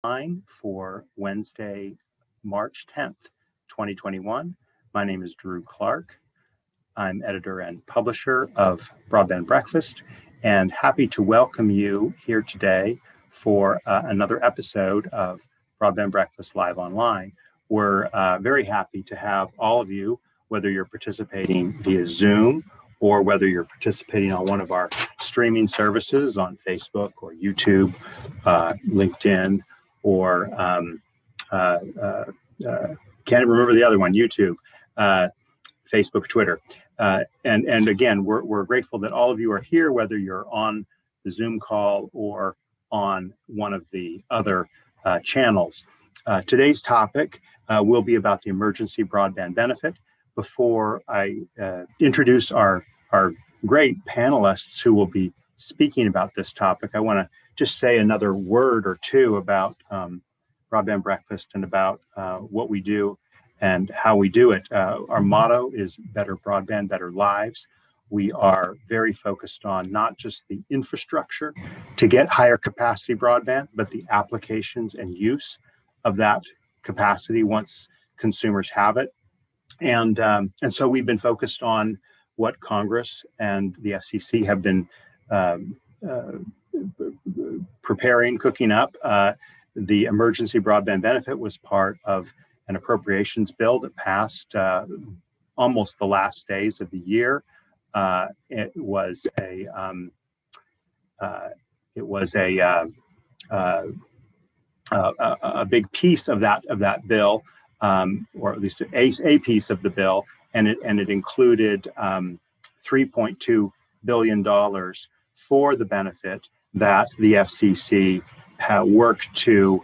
Line for Wednesday, March 10th, 2021. My name is Drew Clark. I'm editor and publisher of Broadband Breakfast, and happy to welcome you here today for another episode of Broadband Breakfast Live Online. We're very happy to have all of you, whether you're participating via Zoom or whether you're participating on one of our streaming services on Facebook or YouTube, LinkedIn, or can't remember the other one, YouTube, Facebook, Twitter. And again, we're grateful that all of you are here, whether you're on the Zoom call or on one of the other channels. Today's topic will be about the emergency broadband benefit. Before I introduce our great panelists who will be speaking about this topic, I want to just say another word or two about Broadband Breakfast and about what we do and how we do it. Our motto is better broadband, better lives. We are very focused on not just the infrastructure to get higher capacity broadband, but the applications and use of that capacity once consumers have it. And so we've been focused on what Congress and the FCC have been preparing, cooking up. The emergency broadband benefit was part of an appropriations bill that passed almost the last days of the year. It was a big piece of that bill, or at least a piece of the bill, and it included $3.2 billion for the benefit that the FCC worked to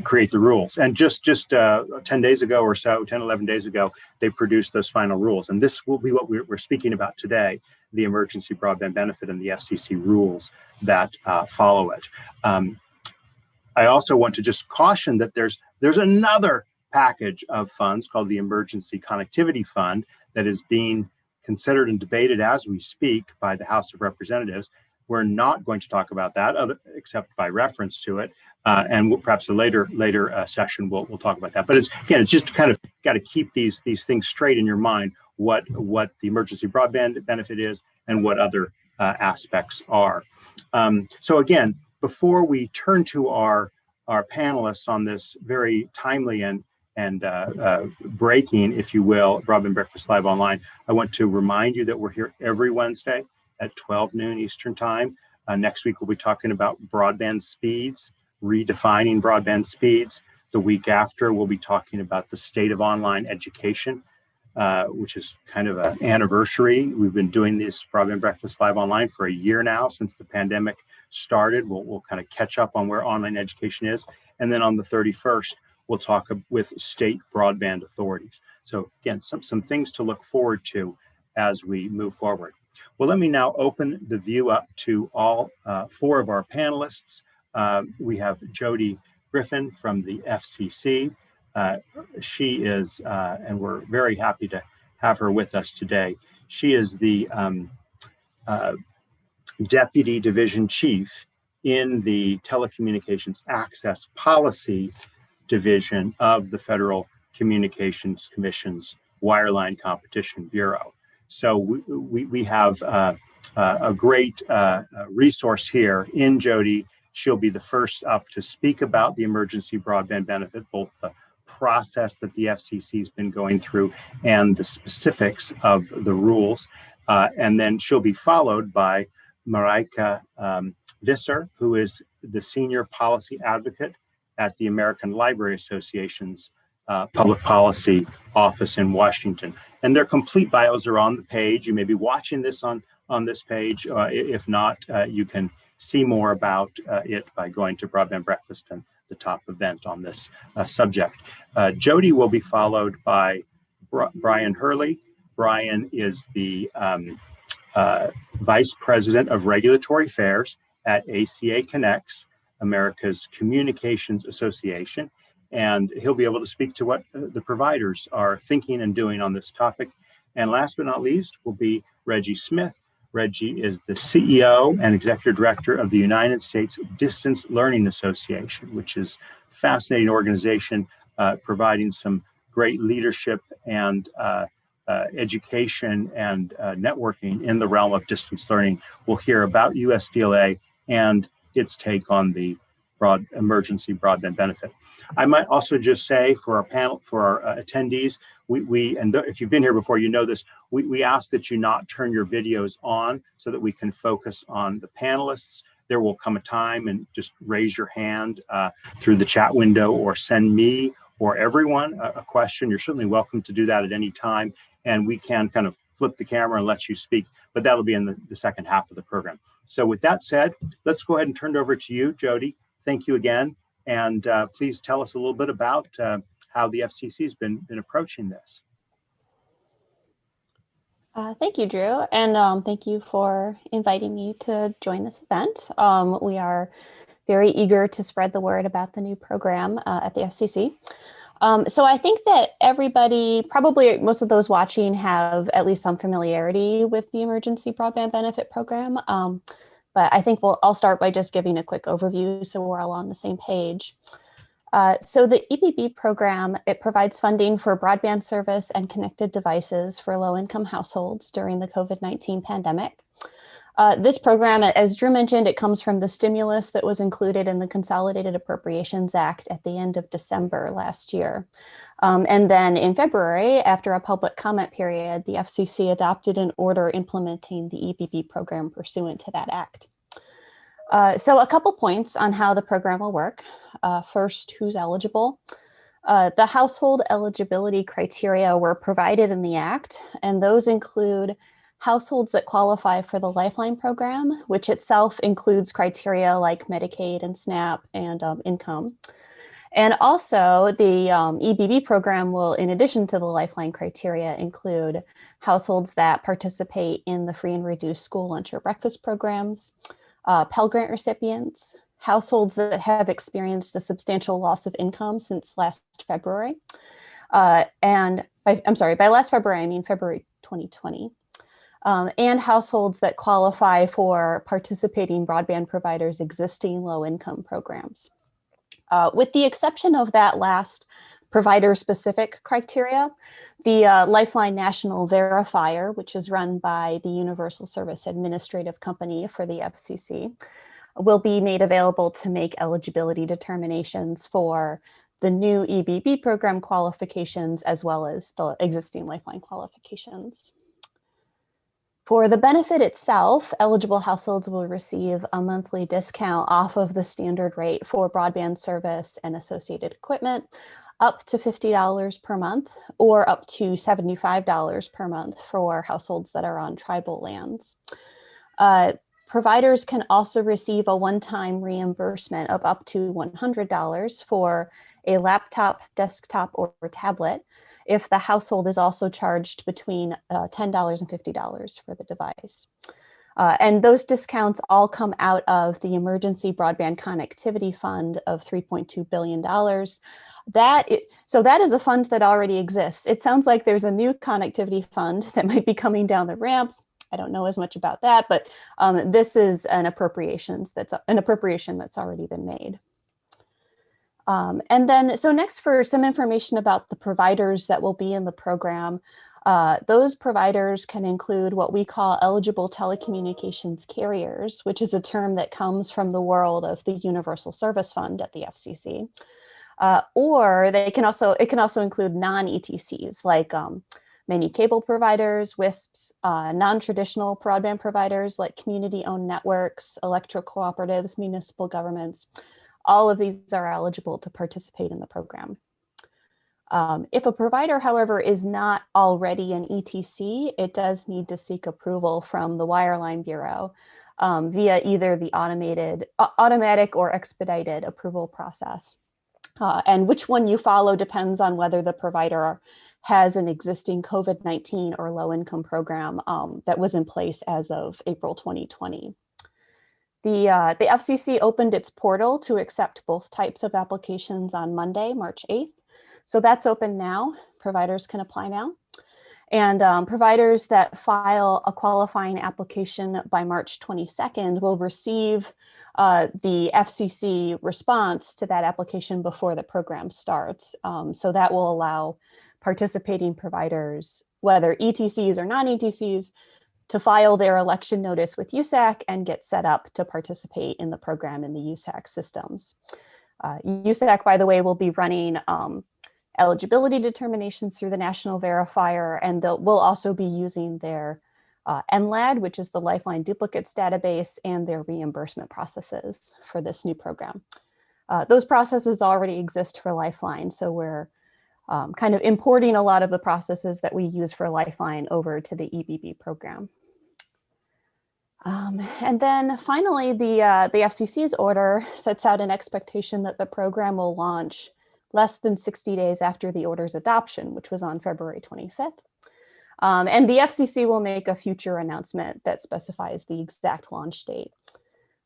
create the rules. And just 10 days ago or so, 10, 11 days ago, they produced those final rules. And this will be what we're speaking about today, the emergency broadband benefit and the FCC rules that follow it. I also want to just caution that there's another package of funds called the Emergency Connectivity Fund that is being considered and debated as we speak by the House of Representatives. We're not going to talk about that except by reference to it, and perhaps a later session we'll talk about that. But it's just kind of got to keep these things straight in your mind, what the emergency broadband benefit is and what other aspects are. So again, before we turn to our panelists on this very timely and breaking, if you will, Broadband Breakfast Live Online, I want to remind you that we're here every Wednesday at 12 noon Eastern Time. Next week, we'll be talking about broadband speeds, redefining broadband speeds. The week after, we'll be talking about the state of online education, which is kind of an anniversary. We've been doing this Broadband Breakfast Live Online for a year now since the pandemic started. We'll kind of catch up on where online education is. And then on the 31st, we'll talk with state broadband authorities. So again, some things to look forward to as we move forward. Well, let me now open the view up to all four of our panelists. We have Jody Griffin from the FCC. She is, and we're very happy to have her with us today. She is the Deputy Division Chief in the Telecommunications Access Policy Division of the Federal Communications Commission's Wireline Competition Bureau. So we have a great resource here in Jody. She'll be the first up to speak about the emergency broadband benefit, both the process that the FCC has been going through and the specifics of the rules. And then she'll be followed by Marika Visser, who is the Senior Policy Advocate at the American Library Association's Public Policy Office in Washington. And their complete bios are on the page. You may be watching this on this page. If not, you can see more about it by going to Broadband Breakfast and the top event on this subject. Jody will be followed by Brian Hurley. Brian is the Vice President of Regulatory Affairs at ACA Connects, America's Communications Association. And he'll be able to speak to what the providers are thinking and doing on this topic. And last but not least will be Reggie Smith. Reggie is the CEO and Executive Director of the United States Distance Learning Association, which is a fascinating organization providing some great leadership and education and networking in the realm of distance learning. We'll hear about USDLA and its take on the emergency broadband benefit. I might also just say for our panel, for our attendees, if you've been here before, you know this, we ask that you not turn your videos on so that we can focus on the panelists. There will come a time and just raise your hand through the chat window or send me or everyone a question. You're certainly welcome to do that at any time, and we can kind of flip the camera and let you speak, but that'll be in the second half of the program. So with that said, let's go ahead and turn it over to you, Jody. Thank you again. And please tell us a little bit about how the FCC has been approaching this. Thank you, Drew, and thank you for inviting me to join this event. We are very eager to spread the word about the new program at the FCC. So I think that everybody, probably most of those watching, have at least some familiarity with the Emergency Broadband Benefit Program. But I think I'll start by just giving a quick overview so we're all on the same page. So the EBB program, it provides funding for broadband service and connected devices for low-income households during the COVID-19 pandemic. This program, as Drew mentioned, it comes from the stimulus that was included in the Consolidated Appropriations Act at the end of December last year. And then in February, after a public comment period, the FCC adopted an order implementing the EBB program pursuant to that act. So a couple points on how the program will work. First, who's eligible? The household eligibility criteria were provided in the act, and those include households that qualify for the Lifeline program, which itself includes criteria like Medicaid and SNAP and income. And also the EBB program will, in addition to the Lifeline criteria, include households that participate in the free and reduced school lunch or breakfast programs, Pell Grant recipients, households that have experienced a substantial loss of income since last February. By last February, I mean February 2020. And households that qualify for participating broadband providers' existing low-income programs. With the exception of that last provider-specific criteria, the Lifeline National Verifier, which is run by the Universal Service Administrative Company for the FCC, will be made available to make eligibility determinations for the new EBB program qualifications as well as the existing Lifeline qualifications. For the benefit itself, eligible households will receive a monthly discount off of the standard rate for broadband service and associated equipment, up to $50 per month or up to $75 per month for households that are on tribal lands. Providers can also receive a one-time reimbursement of up to $100 for a laptop, desktop, or tablet if the household is also charged between $10 and $50 for the device. And those discounts all come out of the Emergency Broadband Connectivity Fund of $3.2 billion. So that is a fund that already exists. It sounds like there's a new connectivity fund that might be coming down the ramp. I don't know as much about that, but this is an appropriation that's already been made. And then, so next, for some information about the providers that will be in the program, those providers can include what we call eligible telecommunications carriers, which is a term that comes from the world of the Universal Service Fund at the FCC. Or it can also include non-ETCs like many cable providers, WISPs, non-traditional broadband providers like community-owned networks, electric cooperatives, municipal governments. All of these are eligible to participate in the program. If a provider, however, is not already an ETC, it does need to seek approval from the Wireline Bureau via either the automatic or expedited approval process. And which one you follow depends on whether the provider has an existing COVID-19 or low-income program that was in place as of April 2020. The FCC opened its portal to accept both types of applications on Monday, March 8th. So that's open now. Providers can apply now. And providers that file a qualifying application by March 22nd will receive the FCC response to that application before the program starts. So that will allow participating providers, whether ETCs or non-ETCs, to file their election notice with USAC and get set up to participate in the program in the USAC systems. USAC, by the way, will be running eligibility determinations through the National Verifier, and we'll also be using their NLAD, which is the Lifeline Duplicates database, and their reimbursement processes for this new program. Those processes already exist for Lifeline, so we're kind of importing a lot of the processes that we use for Lifeline over to the EBB program. And then finally, the FCC's order sets out an expectation that the program will launch less than 60 days after the order's adoption, which was on February 25th. And the FCC will make a future announcement that specifies the exact launch date.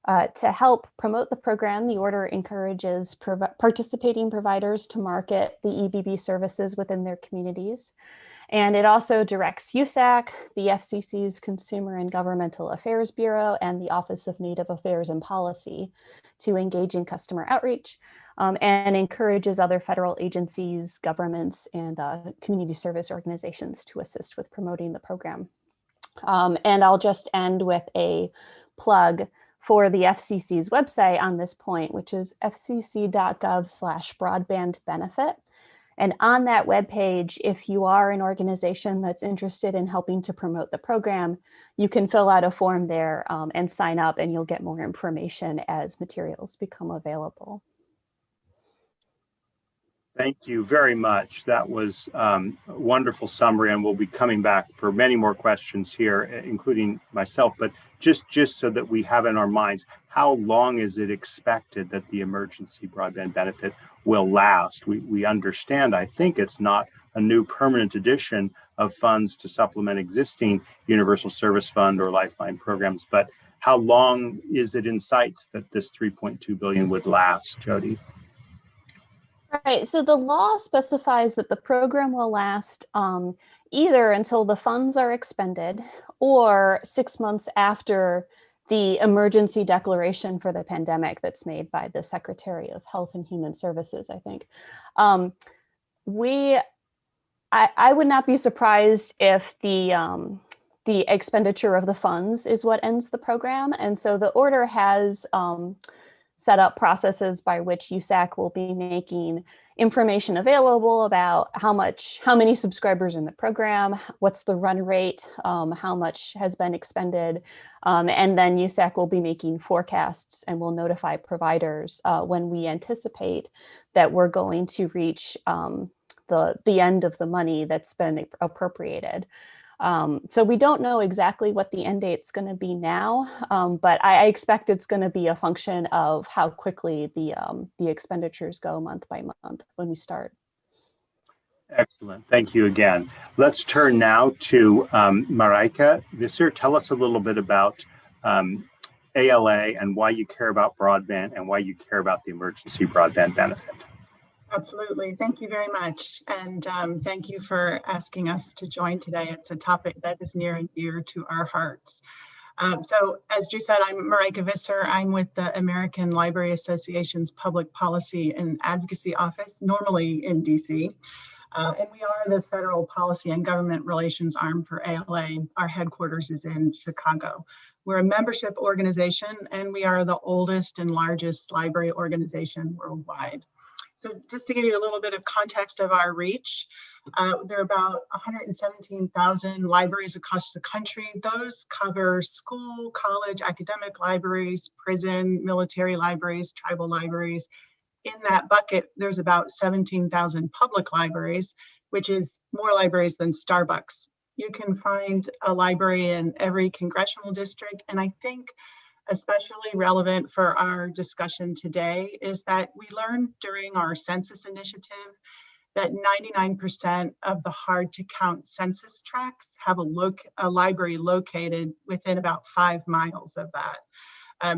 To help promote the program, the order encourages participating providers to market the EBB services within their communities. And it also directs USAC, the FCC's Consumer and Governmental Affairs Bureau, and the Office of Native Affairs and Policy to engage in customer outreach, and encourages other federal agencies, governments, and community service organizations to assist with promoting the program. And I'll just end with a plug for the FCC's website on this point, which is fcc.gov/broadband-benefit. And on that webpage, if you are an organization that's interested in helping to promote the program, you can fill out a form there and sign up, and you'll get more information as materials become available. Thank you very much. That was a wonderful summary, and we'll be coming back for many more questions here, including myself. But just so that we have in our minds, how long is it expected that the emergency broadband benefit will last? We understand, I think it's not a new permanent addition of funds to supplement existing Universal Service Fund or Lifeline programs, but how long is it in sights that this $3.2 billion would last, Jody? Right, so the law specifies that the program will last either until the funds are expended or 6 months after the emergency declaration for the pandemic that's made by the Secretary of Health and Human Services, I think. I would not be surprised if the expenditure of the funds is what ends the program. And so the order has set up processes by which USAC will be making information available about how many subscribers in the program, what's the run rate, how much has been expended, and then USAC will be making forecasts and will notify providers when we anticipate that we're going to reach the end of the money that's been appropriated. So we don't know exactly what the end date's going to be now, but I expect it's going to be a function of how quickly the expenditures go month by month when we start. Excellent. Thank you again. Let's turn now to Marijke Visser. Tell us a little bit about ALA and why you care about broadband and why you care about the emergency broadband benefit. Absolutely. Thank you very much. And thank you for asking us to join today. It's a topic that is near and dear to our hearts. So as Drew said, I'm Marijke Visser. I'm with the American Library Association's Public Policy and Advocacy Office, normally in DC. And we are the federal policy and government relations arm for ALA. Our headquarters is in Chicago. We're a membership organization, and we are the oldest and largest library organization worldwide. So just to give you a little bit of context of our reach, there are about 117,000 libraries across the country. Those cover school, college, academic libraries, prison, military libraries, tribal libraries. In that bucket, there's about 17,000 public libraries, which is more libraries than Starbucks. You can find a library in every congressional district, and I think especially relevant for our discussion today is that we learned during our census initiative that 99% of the hard to count census tracts have a library located within about 5 miles of that.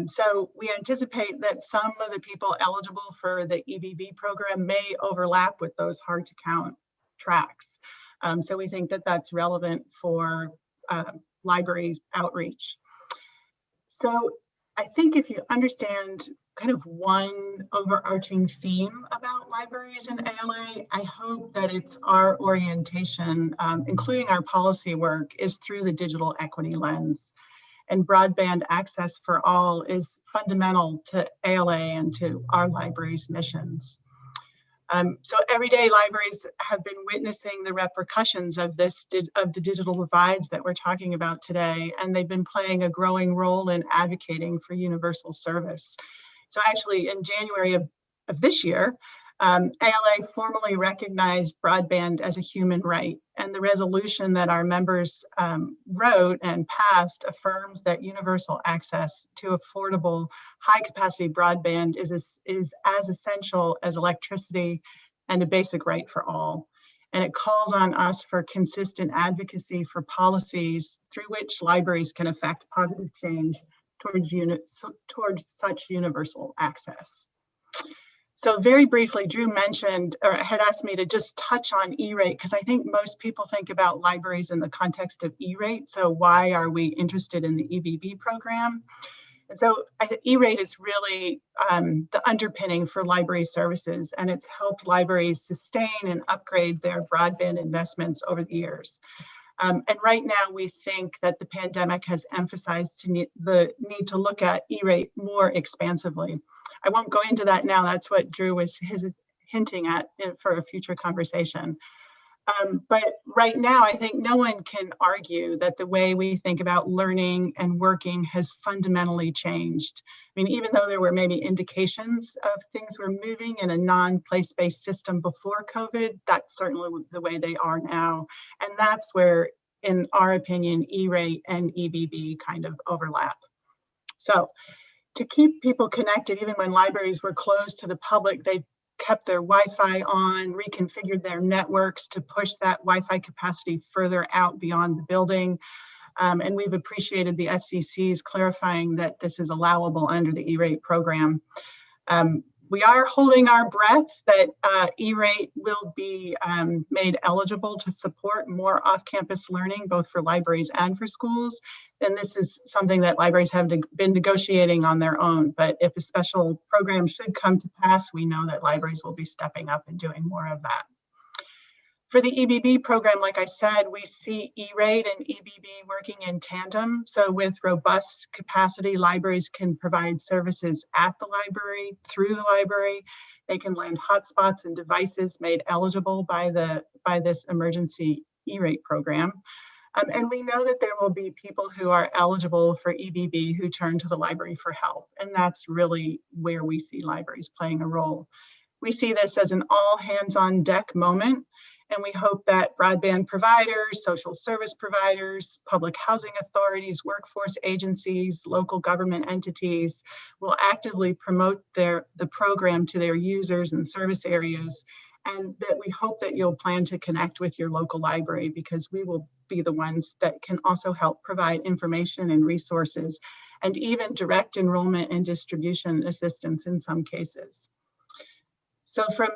So we anticipate that some of the people eligible for the EBB program may overlap with those hard to count tracts. So we think that that's relevant for library outreach. So I think if you understand kind of one overarching theme about libraries and ALA, I hope that it's our orientation, including our policy work, is through the digital equity lens. And broadband access for all is fundamental to ALA and to our library's missions. So every day libraries have been witnessing the repercussions of the digital divides that we're talking about today, and they've been playing a growing role in advocating for universal service. So actually in January of this year, ALA formally recognized broadband as a human right, and the resolution that our members wrote and passed affirms that universal access to affordable, high-capacity broadband is as essential as electricity and a basic right for all. And it calls on us for consistent advocacy for policies through which libraries can affect positive change towards such universal access. So very briefly, Drew mentioned or had asked me to just touch on E-rate because I think most people think about libraries in the context of E-rate. So why are we interested in the EBB program? And so E-rate is really the underpinning for library services, and it's helped libraries sustain and upgrade their broadband investments over the years. And right now, we think that the pandemic has emphasized the need to look at E-rate more expansively. I won't go into that now. That's what Drew was hinting at for a future conversation. But right now, I think no one can argue that the way we think about learning and working has fundamentally changed. I mean, even though there were maybe indications of things were moving in a non-place-based system before COVID, that's certainly the way they are now. And that's where, in our opinion, E-rate and EBB kind of overlap. So to keep people connected, even when libraries were closed to the public, they kept their Wi-Fi on, reconfigured their networks to push that Wi-Fi capacity further out beyond the building. And we've appreciated the FCC's clarifying that this is allowable under the E-rate program. We are holding our breath that E-rate will be made eligible to support more off-campus learning, both for libraries and for schools. And this is something that libraries have been negotiating on their own. But if a special program should come to pass, we know that libraries will be stepping up and doing more of that. For the EBB program, like I said, we see E-rate and EBB working in tandem. So with robust capacity, libraries can provide services at the library, through the library. They can land hotspots and devices made eligible by this emergency E-rate program. And we know that there will be people who are eligible for EBB who turn to the library for help. And that's really where we see libraries playing a role. We see this as an all hands on deck moment. And we hope that broadband providers, social service providers, public housing authorities, workforce agencies, local government entities will actively promote the program to their users and service areas. And that we hope that you'll plan to connect with your local library, because we will be the ones that can also help provide information and resources and even direct enrollment and distribution assistance in some cases. So from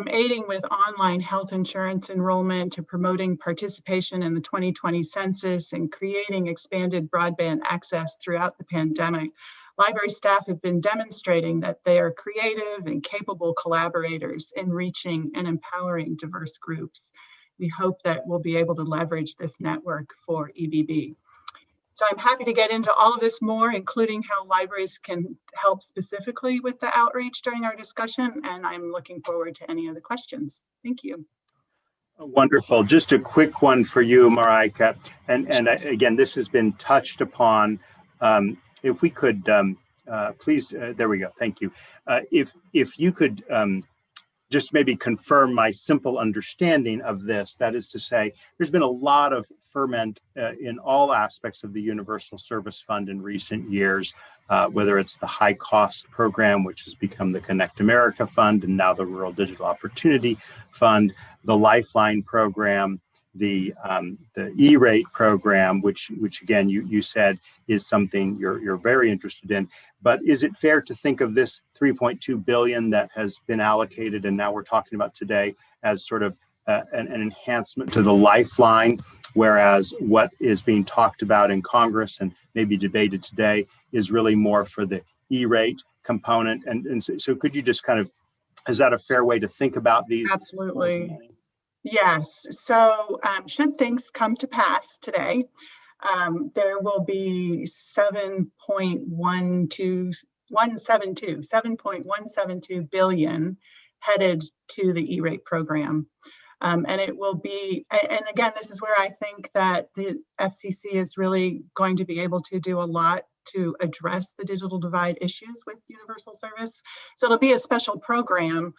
aiding with online health insurance enrollment to promoting participation in the 2020 census and creating expanded broadband access throughout the pandemic, library staff have been demonstrating that they are creative and capable collaborators in reaching and empowering diverse groups. We hope that we'll be able to leverage this network for EBB. So I'm happy to get into all of this more, including how libraries can help specifically with the outreach during our discussion, and I'm looking forward to any of the questions. Thank you. Wonderful. Just a quick one for you, Marika. And again, this has been touched upon. If we could, please, there we go. Thank you. If you could just maybe confirm my simple understanding of this, that is to say, there's been a lot of ferment in all aspects of the Universal Service Fund in recent years, whether it's the high cost program, which has become the Connect America Fund, and now the Rural Digital Opportunity Fund, the Lifeline program, the E-rate program, which again, you said is something you're very interested in. But is it fair to think of this $3.2 billion that has been allocated and now we're talking about today as sort of an enhancement to the lifeline, whereas what is being talked about in Congress and maybe debated today is really more for the E-rate component. And so could you just kind of, is that a fair way to think about these? Absolutely. Yes. So should things come to pass today, there will be 7.172 billion headed to the E-rate program. And it will be, and again, this is where I think that the FCC is really going to be able to do a lot to address the digital divide issues with universal service. So it'll be a special program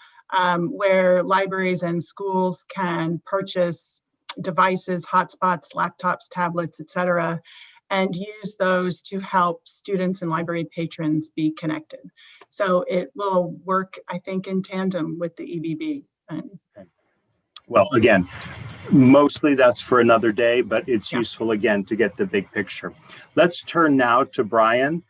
where libraries and schools can purchase devices, hotspots, laptops, tablets, etc., and use those to help students and library patrons be connected. So it will work, I think, in tandem with the EBB. Well, again, mostly that's for another day, but it's useful, again, to get the big picture. Let's turn now to Brian.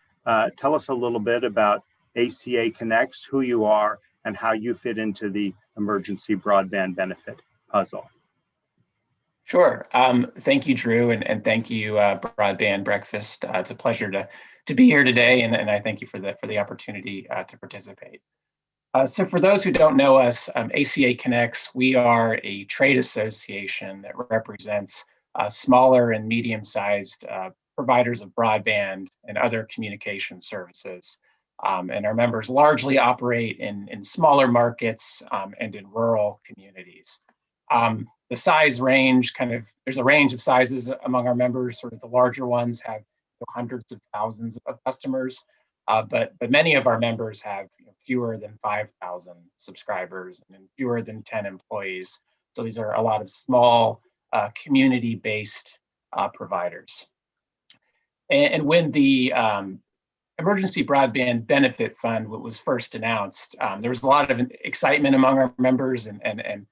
Tell us a little bit about ACA Connects, who you are, and how you fit into the emergency broadband benefit puzzle. Sure. Thank you, Drew, and thank you, Broadband Breakfast. It's a pleasure to be here today, and I thank you for the opportunity to participate. So for those who don't know us, ACA Connects, we are a trade association that represents smaller and medium-sized providers of broadband and other communication services. And our members largely operate in smaller markets and in rural communities. The size range there's a range of sizes among our members. Sort of the larger ones have hundreds of thousands of customers. But many of our members have fewer than 5,000 subscribers and fewer than 10 employees. So these are a lot of small community-based providers. And when the Emergency Broadband Benefit Fund was first announced, there was a lot of excitement among our members, and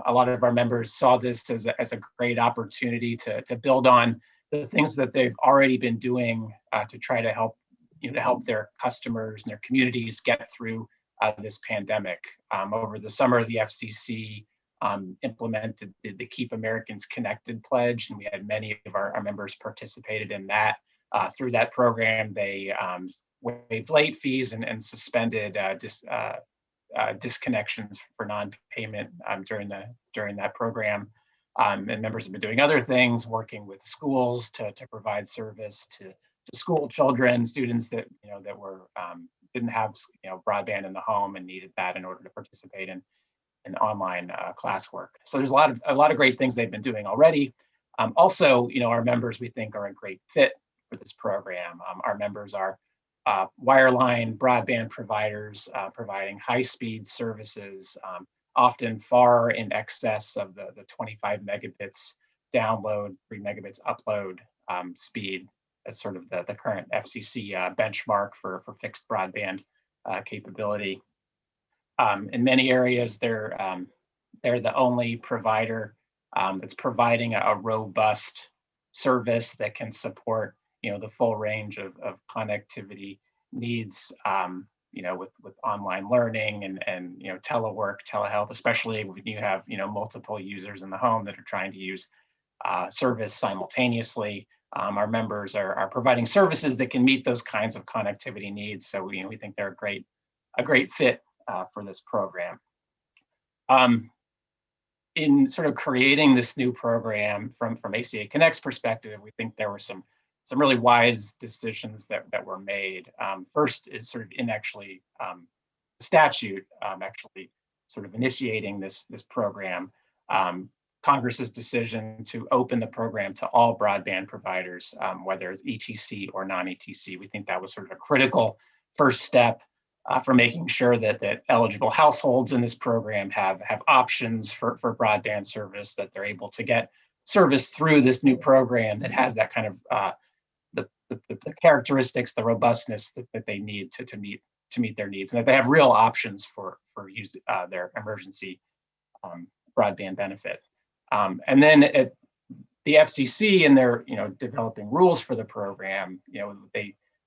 a lot of our members saw this as a great opportunity to build on the things that they've already been doing to try to help their customers and their communities get through this pandemic. Over the summer, the FCC implemented the Keep Americans Connected pledge, and we had many of our members participated in that. Through that program, they waived late fees and suspended disconnections for non-payment during that program. And members have been doing other things, working with schools to provide service to school children, students that didn't have broadband in the home and needed that in order to participate in online classwork. So there's a lot of great things they've been doing already. Also, our members, we think, are a great fit for this program. Our members are wireline broadband providers providing high-speed services, often far in excess of the 25 megabits download, 3 megabits upload speed. As sort of the current FCC benchmark for fixed broadband capability. In many areas, they're the only provider that's providing a robust service that can support the full range of connectivity needs. With online learning and telework, telehealth, especially when you have multiple users in the home that are trying to use service simultaneously. Our members are providing services that can meet those kinds of connectivity needs. So we think they're a great fit for this program. In sort of creating this new program from ACA Connect's perspective, we think there were some really wise decisions that were made. First is sort of statute actually sort of initiating this program. Congress's decision to open the program to all broadband providers, whether it's ETC or non-ETC. We think that was sort of a critical first step for making sure that eligible households in this program have options for broadband service, that they're able to get service through this new program that has that kind of the characteristics, the robustness that they need to meet their needs, and that they have real options for use their emergency broadband benefit. And then at the FCC and their developing rules for the program,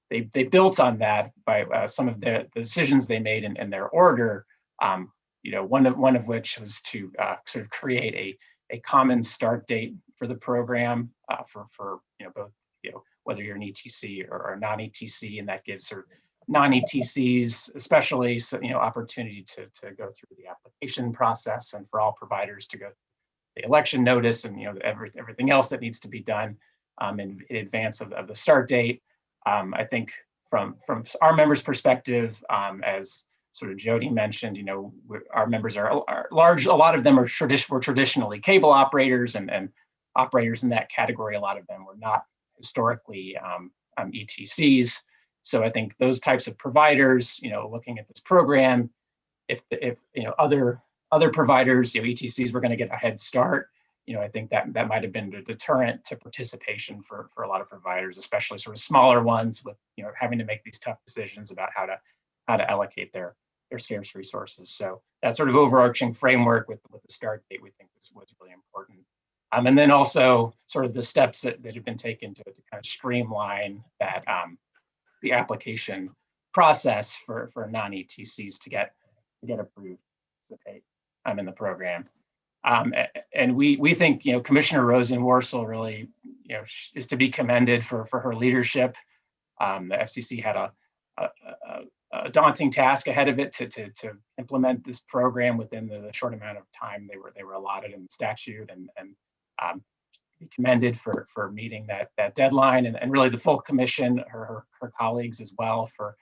they built on that by some of the decisions they made in their order, one of which was to sort of create a common start date for the program for both whether you're an ETC or a non-ETC, and that gives sort of non-ETCs especially opportunity to go through the application process, and for all providers to go through the election notice and everything else that needs to be done in advance of the start date. I think from our members' perspective, as sort of Jody mentioned, our members are large. A lot of them were traditionally cable operators and operators in that category. A lot of them were not historically ETCs. So I think those types of providers, looking at this program, if other providers, ETCs were going to get a head start, I think that might have been a deterrent to participation for a lot of providers, especially sort of smaller ones with having to make these tough decisions about how to allocate their scarce resources. So that sort of overarching framework with the start date, we think was really important. And then also sort of the steps that have been taken to kind of streamline that the application process for non-ETCs to get approved to participate in the program. And we think Commissioner Rosen-Worcel really is to be commended for her leadership. The FCC had a daunting task ahead of it to implement this program within the short amount of time they were allotted in the statute, and be commended for meeting that deadline, and really the full commission, her colleagues as well, for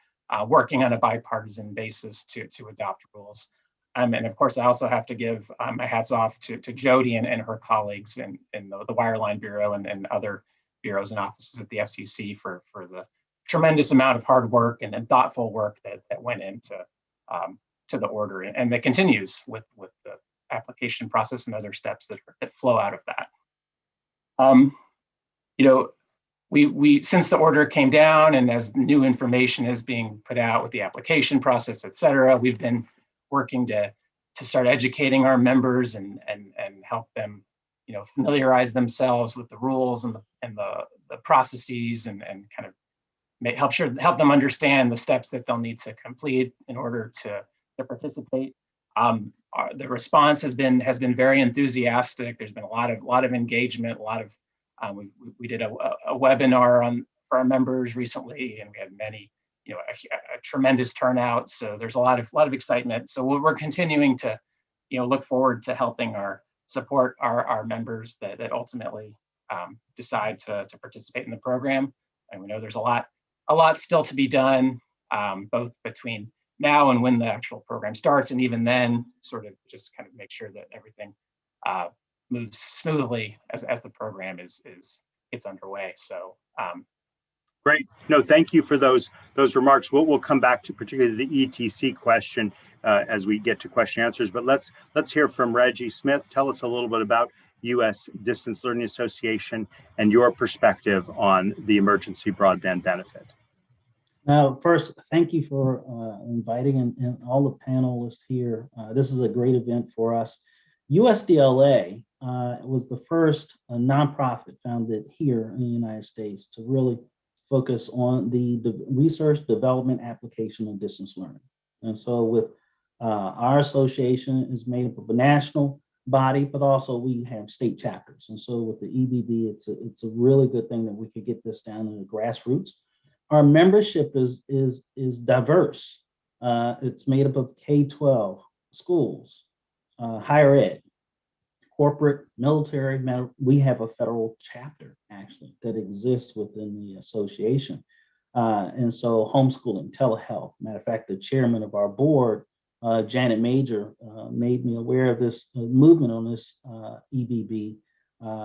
working on a bipartisan basis to adopt rules. And of course, I also have to give my hats off to Jody and her colleagues in the Wireline Bureau and other bureaus and offices at the FCC for the tremendous amount of hard work and thoughtful work that went into to the order, and that continues with the application process and other steps that flow out of that. We since the order came down and as new information is being put out with the application process, et cetera, we've been working to start educating our members and help them, familiarize themselves with the rules and the processes, and kind of help them understand the steps that they'll need to complete in order to participate. The response has been very enthusiastic. There's been a lot of engagement, we did a webinar for our members recently, and we had many, a tremendous turnout. So there's a lot of excitement. So we're continuing to, look forward to helping support our members that ultimately decide to participate in the program. And we know there's a lot still to be done, both between now and when the actual program starts, and even then, sort of just kind of make sure that everything moves smoothly as the program gets underway. So great. No, thank you for those remarks. We'll come back to particularly the ETC question as we get to question answers. But let's hear from Reggie Smith. Tell us a little bit about U.S. Distance Learning Association and your perspective on the emergency broadband benefit. Now, first, thank you for inviting and all the panelists here. This is a great event for us. USDLA was the first nonprofit founded here in the United States to really focus on the research, development, application of distance learning. And so with our association is made up of a national body, but also we have state chapters. And so with the EBB, it's a really good thing that we could get this down in the grassroots. Our membership is diverse. It's made up of K-12 schools, higher ed, corporate, military. We have a federal chapter actually that exists within the association. And so homeschooling, telehealth. Matter of fact, the chairman of our board, Janet Major, made me aware of this movement on this EBB,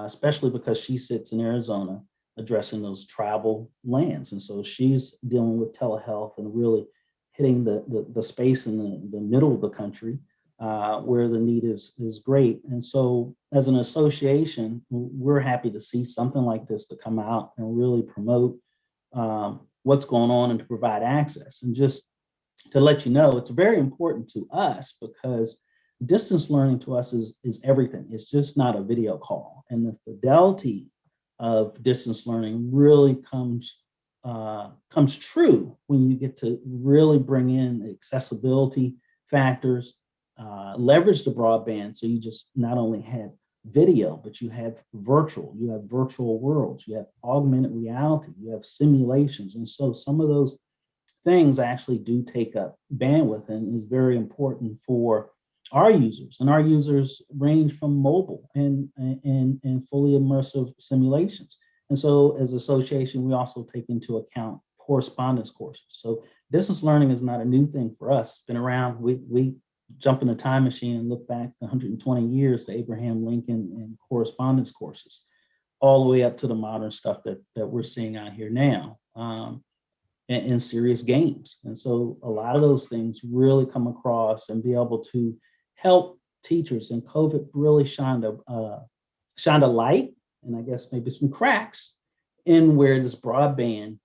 especially because she sits in Arizona addressing those tribal lands. And so she's dealing with telehealth and really hitting the space in the middle of the country where the need is great. And so as an association, we're happy to see something like this to come out and really promote what's going on and to provide access. And just to let you know, it's very important to us because distance learning to us is everything. It's just not a video call. And the fidelity of distance learning really comes true when you get to really bring in accessibility factors, leverage the broadband. So you just not only have video, but you have virtual worlds, you have augmented reality, you have simulations. And so some of those things actually do take up bandwidth and is very important for our users. And our users range from mobile and fully immersive simulations. And so as an association, we also take into account correspondence courses. So distance learning is not a new thing for us. It's been around. We jump in a time machine and look back 120 years to Abraham Lincoln and correspondence courses, all the way up to the modern stuff that we're seeing out here now, and serious games. And so a lot of those things really come across and be able to help teachers. And COVID really shined a light, and I guess maybe some cracks in where this broadband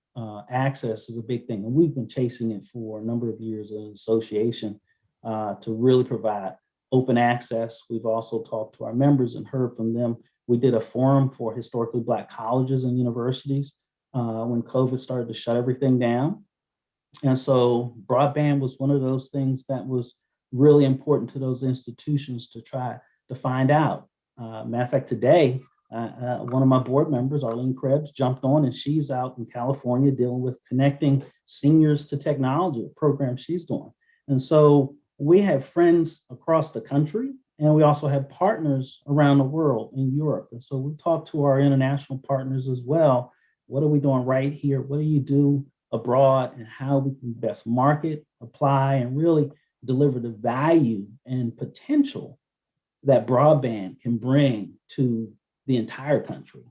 access is a big thing. And we've been chasing it for a number of years as an association to really provide open access. We've also talked to our members and heard from them. We did a forum for historically Black colleges and universities when COVID started to shut everything down. And so broadband was one of those things that was really important to those institutions to try to find out. Matter of fact, today, one of my board members, Arlene Krebs, jumped on, and she's out in California dealing with connecting seniors to technology, a program she's doing. And so we have friends across the country, and we also have partners around the world in Europe. And so we talk to our international partners as well. What are we doing right here? What do you do abroad, and how we can best market, apply, and really deliver the value and potential that broadband can bring to the entire country.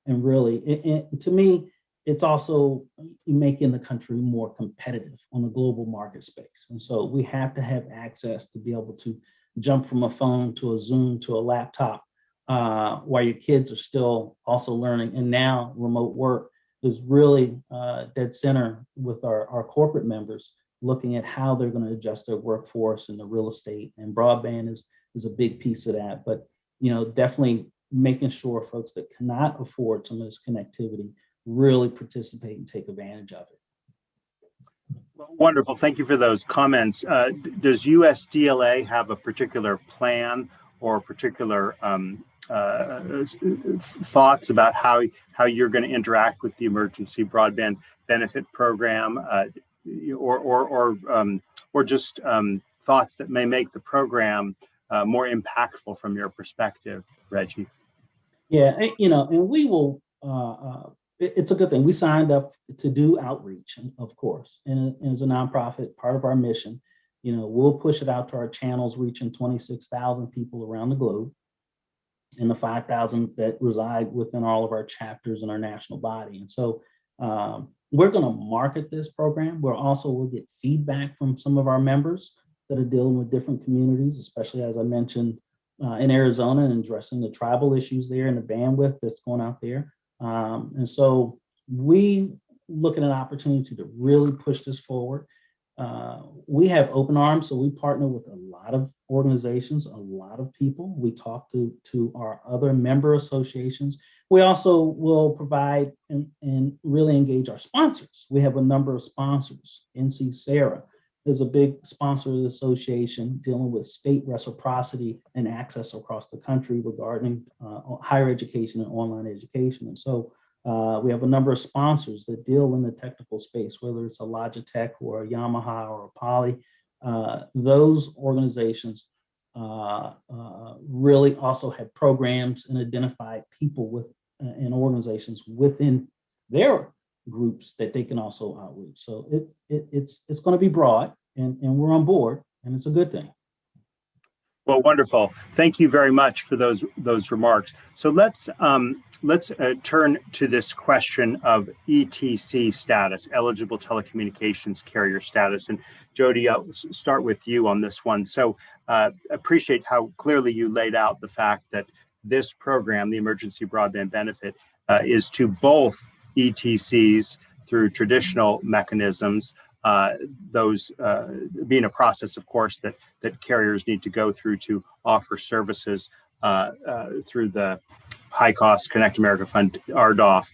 And really, to me, it's also making the country more competitive on the global market space. And so we have to have access to be able to jump from a phone to a Zoom to a laptop while your kids are still also learning. And now remote work is really dead center with our corporate members, looking at how they're going to adjust their workforce and the real estate. And broadband is a big piece of that. But definitely making sure folks that cannot afford some of this connectivity really participate and take advantage of it. Well, wonderful. Thank you for those comments. Does USDLA have a particular plan or particular thoughts about how you're going to interact with the Emergency Broadband Benefit Program, or just thoughts that may make the program more impactful from your perspective, Reggie? Yeah, and we will. It's a good thing. We signed up to do outreach, of course, and as a nonprofit, part of our mission, we'll push it out to our channels, reaching 26,000 people around the globe, and the 5,000 that reside within all of our chapters in our national body. And so we're going to market this program. We'll get feedback from some of our members that are dealing with different communities, especially, as I mentioned, in Arizona, and addressing the tribal issues there and the bandwidth that's going out there. And so we look at an opportunity to really push this forward. We have open arms, so we partner with a lot of organizations, a lot of people. We talk to our other member associations. We also will provide and really engage our sponsors. We have a number of sponsors. NC Sarah is a big sponsor of the association dealing with state reciprocity and access across the country regarding higher education and online education. And so we have a number of sponsors that deal in the technical space, whether it's a Logitech or a Yamaha or a Poly. Those organizations really also have programs and identified people and organizations within their groups that they can also outreach. So it's going to be broad, and we're on board, and it's a good thing. Well, wonderful. Thank you very much for those remarks. So let's turn to this question of ETC status, eligible telecommunications carrier status. And Jody, I'll start with you on this one. So appreciate how clearly you laid out the fact that this program, the Emergency Broadband Benefit, is to both ETCs through traditional mechanisms, those being a process, of course, that carriers need to go through to offer services through the high-cost Connect America Fund, RDOF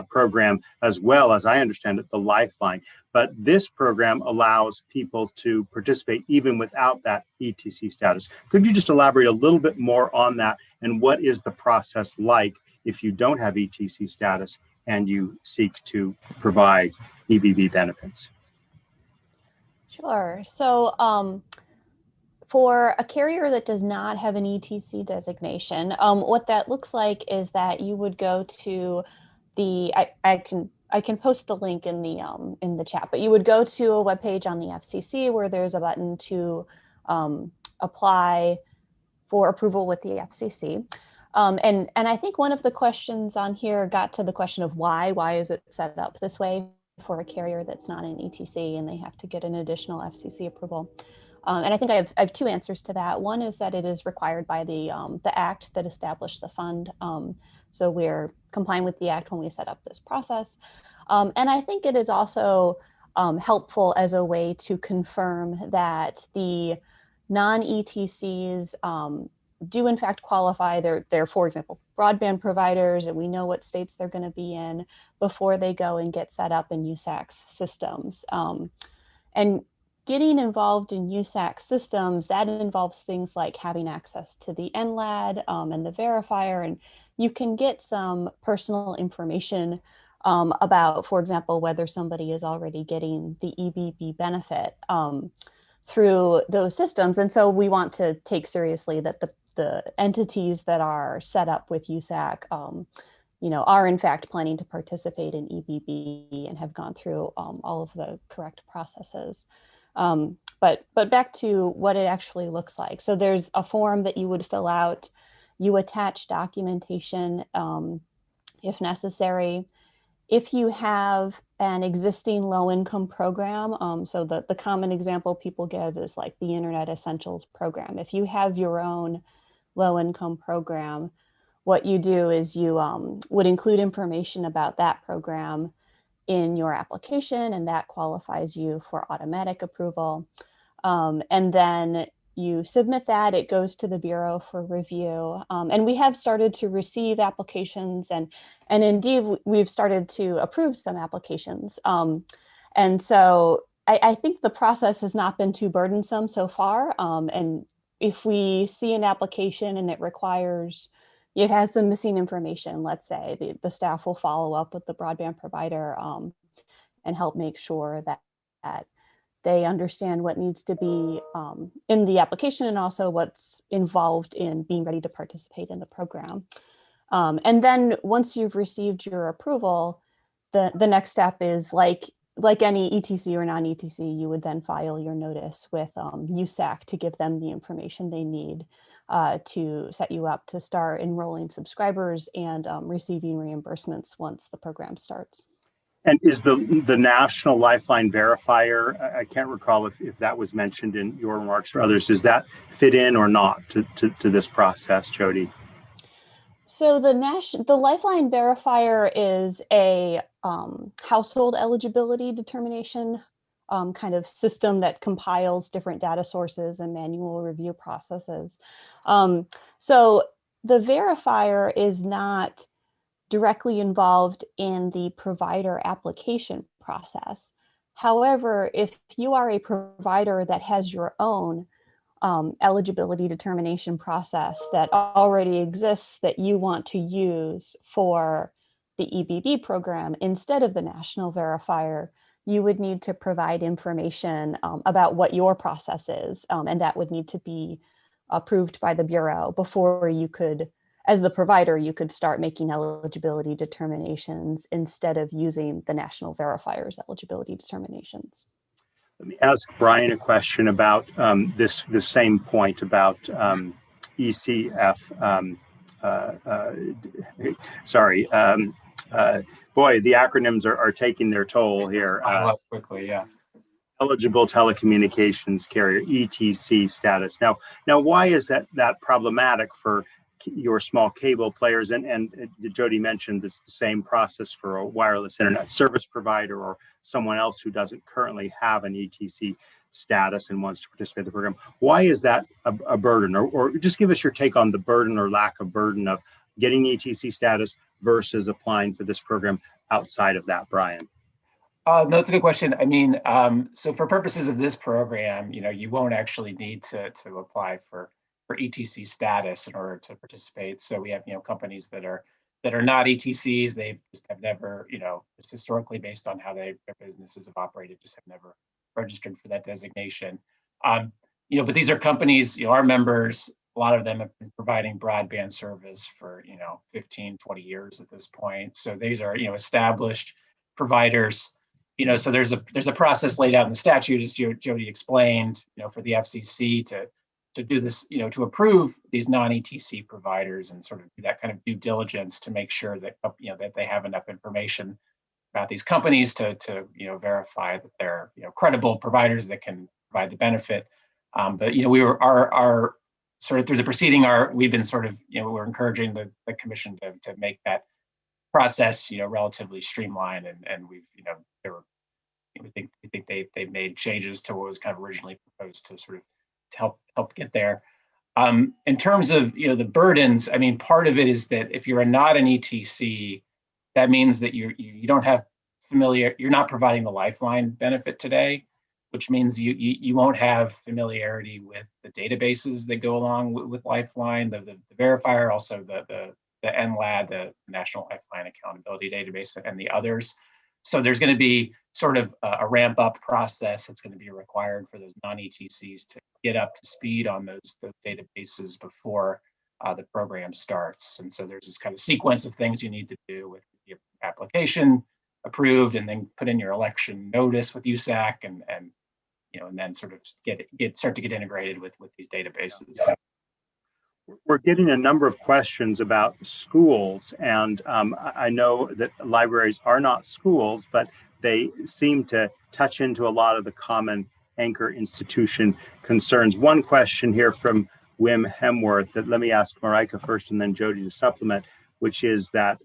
program, as well as, I understand it, the Lifeline. but this program allows people to participate even without that ETC status. Could you just elaborate a little bit more on that, and what is the process like if you don't have ETC status and you seek to provide EBB benefits? Sure. So for a carrier that does not have an ETC designation, what that looks like is that you would go to the, I can post the link in the chat, but you would go to a webpage on the FCC where there's a button to apply for approval with the FCC. And I think one of the questions on here got to the question of why is it set up this way for a carrier that's not an ETC and they have to get an additional FCC approval. And I think I have two answers to that. One is that it is required by the act that established the fund. So we're complying with the act when we set up this process. And I think it is also helpful as a way to confirm that the non-ETCs do in fact qualify. They're, for example, broadband providers, and we know what states they're going to be in before they go and get set up in USAC systems. And getting involved in USAC systems, that involves things like having access to the NLAD and the verifier, and you can get some personal information about, for example, whether somebody is already getting the EBB benefit through those systems. And so we want to take seriously that the entities that are set up with USAC are in fact planning to participate in EBB and have gone through all of the correct processes. But back to what it actually looks like. So there's a form that you would fill out. You attach documentation if necessary. If you have an existing low-income program, so the common example people give is like the Internet Essentials program. If you have your own low-income program, what you do is you would include information about that program in your application, and that qualifies you for automatic approval. And then you submit that, it goes to the Bureau for review. And we have started to receive applications, and indeed we've started to approve some applications. And so I think the process has not been too burdensome so far. And if we see an application and it has some missing information, let's say, the staff will follow up with the broadband provider and help make sure that they understand what needs to be in the application and also what's involved in being ready to participate in the program. And then once you've received your approval, the next step is like any ETC or non-ETC, you would then file your notice with USAC to give them the information they need to set you up to start enrolling subscribers and receiving reimbursements once the program starts. And is the National Lifeline Verifier, I can't recall if that was mentioned in your remarks or others, does that fit in or not to this process, Jody? So the Lifeline Verifier is a household eligibility determination kind of system that compiles different data sources and manual review processes. So the verifier is not directly involved in the provider application process. However, if you are a provider that has your own eligibility determination process that already exists that you want to use for the EBB program instead of the national verifier, you would need to provide information about what your process is, and that would need to be approved by the Bureau before you could, as the provider, you could start making eligibility determinations instead of using the national verifier's eligibility determinations. Let me ask Brian a question about this same point about ECF. Boy, the acronyms are taking their toll here. Quickly, yeah. Eligible telecommunications carrier, ETC status. Now, why is that problematic for your small cable players? And Jody mentioned it's the same process for a wireless internet service provider or someone else who doesn't currently have an ETC status and wants to participate in the program. Why is that a burden? Or just give us your take on the burden or lack of burden of getting ETC status versus applying for this program outside of that, Brian. No, it's a good question. I mean, so for purposes of this program, you won't actually need to apply for ETC status in order to participate. So we have, companies that are not ETCs. They just have never, just historically based on how their businesses have operated, just have never registered for that designation. But these are companies, our members, a lot of them have been providing broadband service for, 15, 20 years at this point. So these are, established providers. So there's a process laid out in the statute, as Jody explained, for the FCC to do this, to approve these non-ETC providers and sort of do that kind of due diligence to make sure that, that they have enough information about these companies to verify that they're, credible providers that can provide the benefit. But, we were, our sort of through the proceeding, we've been sort of, we're encouraging the commission to make that process, relatively streamlined, and we've, we think they made changes to what was kind of originally proposed to sort of to help get there. In terms of the burdens, I mean, part of it is that if you're not an ETC, that means that you don't have you're not providing the Lifeline benefit today, which means you won't have familiarity with the databases that go along with Lifeline, the verifier, also the NLAD, the National Lifeline Accountability Database, and the others. So there's going to be sort of a ramp up process that's going to be required for those non-ETCs to get up to speed on those databases before the program starts. And so there's this kind of sequence of things you need to do with your application approved, and then put in your election notice with USAC, and then sort of start to get integrated with these databases. We're getting a number of questions about schools, and I know that libraries are not schools, but they seem to touch into a lot of the common anchor institution concerns. One question here from Wim Hemworth that let me ask Marika first and then Jody to supplement, which is that,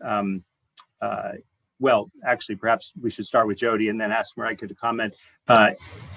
well, actually, perhaps we should start with Jody and then ask Marika to comment.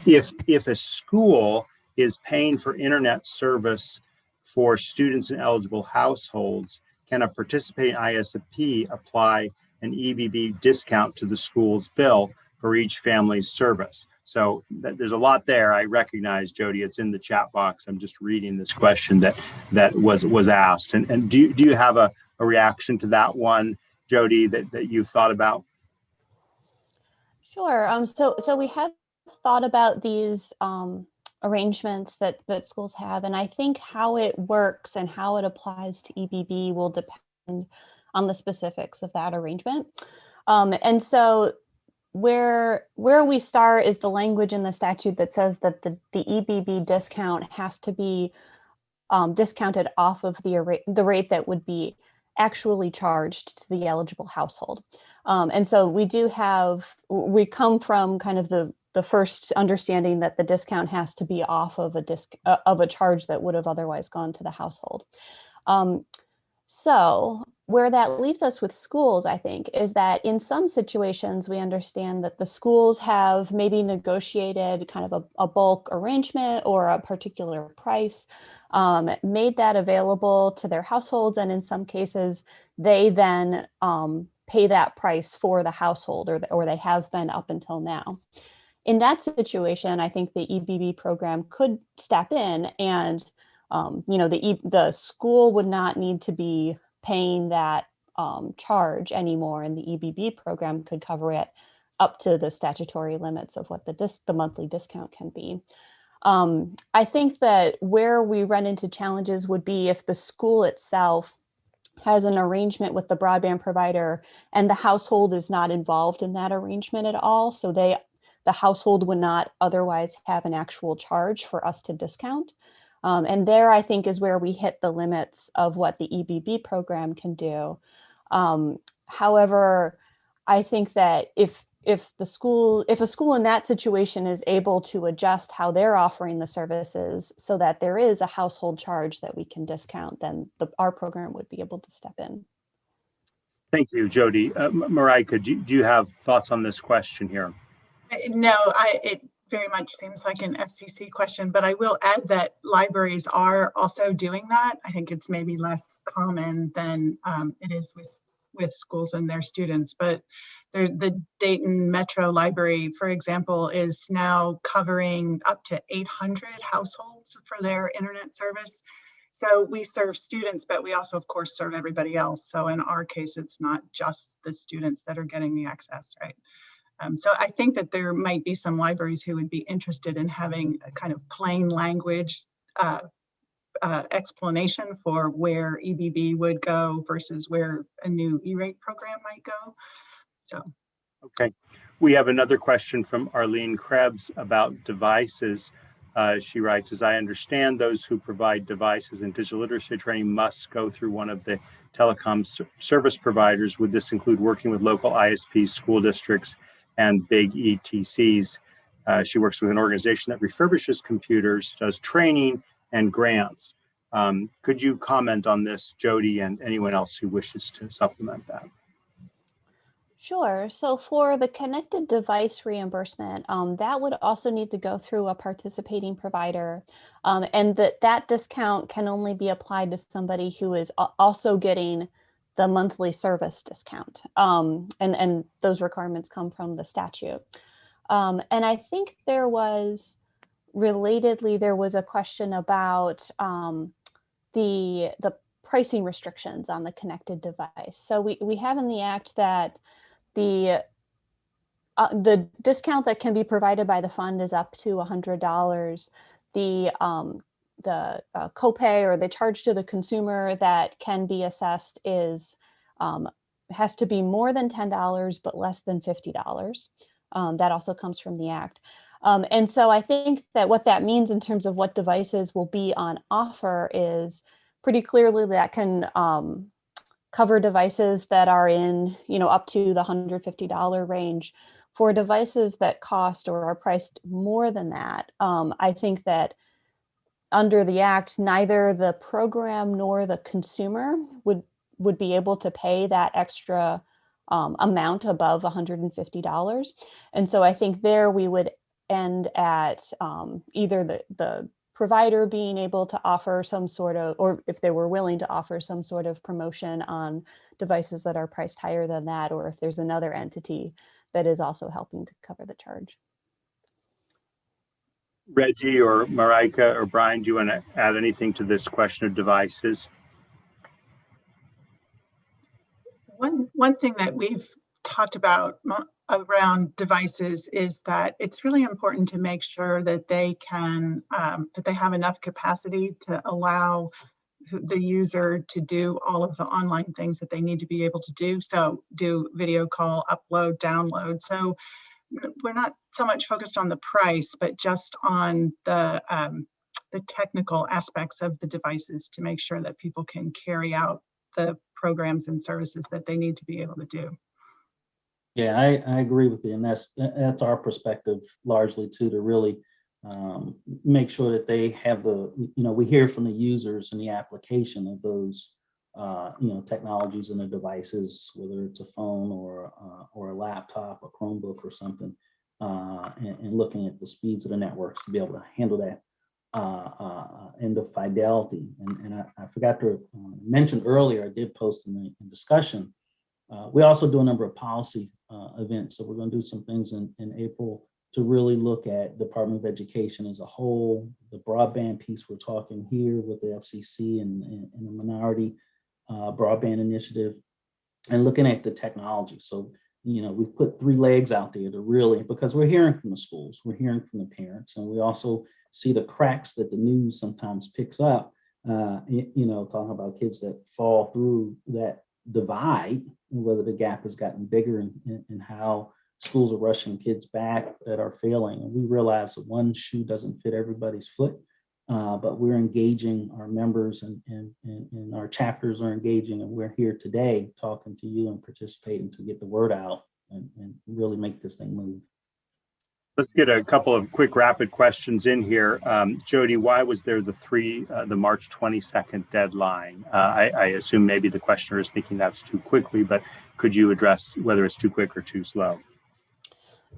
If a school is paying for internet service for students in eligible households, can a participating ISP apply an EBB discount to the school's bill for each family's service? So there's a lot there. I recognize, Jody, it's in the chat box. I'm just reading this question that was asked. And do you have a reaction to that one, Jody, that you've thought about? Sure. So we have thought about these arrangements that schools have, and I think how it works and how it applies to EBB will depend on the specifics of that arrangement. And so where we start is the language in the statute that says that the EBB discount has to be discounted off of the rate that would be actually charged to the eligible household. And so we come from kind of the first understanding that the discount has to be off of a charge that would have otherwise gone to the household. So where that leaves us with schools, I think, is that in some situations, we understand that the schools have maybe negotiated kind of a bulk arrangement or a particular price, made that available to their households. And in some cases, they then pay that price for the household, or they have been up until now. In that situation, I think the EBB program could step in, and the school would not need to be paying that charge anymore, and the EBB program could cover it up to the statutory limits of what the monthly discount can be. I think that where we run into challenges would be if the school itself has an arrangement with the broadband provider and the household is not involved in that arrangement at all. So the household would not otherwise have an actual charge for us to discount. And there, I think, is where we hit the limits of what the EBB program can do. However, I think that if a school in that situation is able to adjust how they're offering the services so that there is a household charge that we can discount, then our program would be able to step in. Thank you, Jody. Marika, do you have thoughts on this question here? No, it very much seems like an FCC question, but I will add that libraries are also doing that. I think it's maybe less common than it is with with schools and their students. But the Dayton Metro Library, for example, is now covering up to 800 households for their internet service. So we serve students, but we also, of course, serve everybody else. So in our case, it's not just the students that are getting the access, right? So I think that there might be some libraries who would be interested in having a kind of plain language explanation for where EBB would go versus where a new E-rate program might go. So. Okay, we have another question from Arlene Krebs about devices. She writes, as I understand, those who provide devices and digital literacy training must go through one of the telecom service providers. Would this include working with local ISPs, school districts, and big ETCs? She works with an organization that refurbishes computers, does training and grants. Could you comment on this, Jody, and anyone else who wishes to supplement that? Sure. So for the connected device reimbursement, that would also need to go through a participating provider, and that discount can only be applied to somebody who is also getting the monthly service discount, and those requirements come from the statute. And I think there was, relatedly, there was a question about the pricing restrictions on the connected device. So we have in the Act that the discount that can be provided by the fund is up to $100. The copay or the charge to the consumer that can be assessed is has to be more than $10 but less than $50. That also comes from the Act. And so I think that what that means in terms of what devices will be on offer is pretty clearly that can cover devices that are in, up to the $150 range. For devices that cost or are priced more than that, I think that under the Act, neither the program nor the consumer would be able to pay that extra amount above $150. And so I think there we would end at either the provider being able to offer some sort of, or if they were willing to offer some sort of promotion on devices that are priced higher than that, or if there's another entity that is also helping to cover the charge. Reggie or Marika or Brian, do you want to add anything to this question of devices? One thing that we've talked about around devices is that it's really important to make sure that they can that they have enough capacity to allow the user to do all of the online things that they need to be able to do. So do video call, upload, download. So we're not so much focused on the price, but just on the technical aspects of the devices to make sure that people can carry out the programs and services that they need to be able to do. Yeah, I agree with you, and that's our perspective largely too, to really make sure that they have we hear from the users and the application of those technologies and the devices, whether it's a phone or a laptop, a Chromebook or something, and looking at the speeds of the networks to be able to handle that end of fidelity. And I forgot to mention earlier, I did post in the discussion. We also do a number of policy events. So we're going to do some things in April to really look at Department of Education as a whole, the broadband piece we're talking here with the FCC and the minority broadband initiative, and looking at the technology. So, we've put 3 legs out there to really, because we're hearing from the schools, we're hearing from the parents, and we also see the cracks that the news sometimes picks up, talking about kids that fall through that divide, and whether the gap has gotten bigger and how schools are rushing kids back that are failing. And we realize that one shoe doesn't fit everybody's foot, but we're engaging our members and our chapters are engaging, and we're here today talking to you and participating to get the word out and really make this thing move. Let's get a couple of quick rapid questions in here. Jody, why was there the March 22nd deadline? I assume maybe the questioner is thinking that's too quickly, but could you address whether it's too quick or too slow?